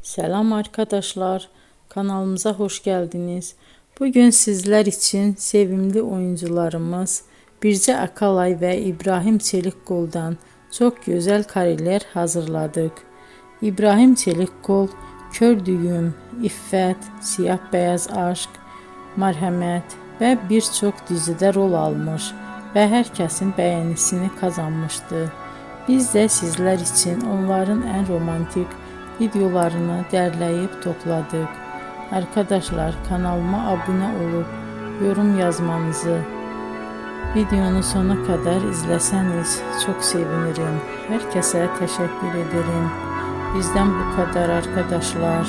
Selam arkadaşlar, kanalımıza hoş geldiniz. Bugün sizler için sevimli oyuncularımız Birce Akalay ve İbrahim Çelikkol'dan çok güzel kareler hazırladık. İbrahim Çelikkol, Kör Düğüm, İffet, Siyah Beyaz Aşk, Merhamet ve birçok dizide rol almış ve herkesin beğenisini kazanmıştı. Biz de sizler için onların en romantik videolarını derleyip topladık. Arkadaşlar, kanalıma abone olup yorum yazmanızı, videonu sona kadar izleseniz çok sevinirim. Herkese teşekkür ederim. Bizden bu kadar arkadaşlar.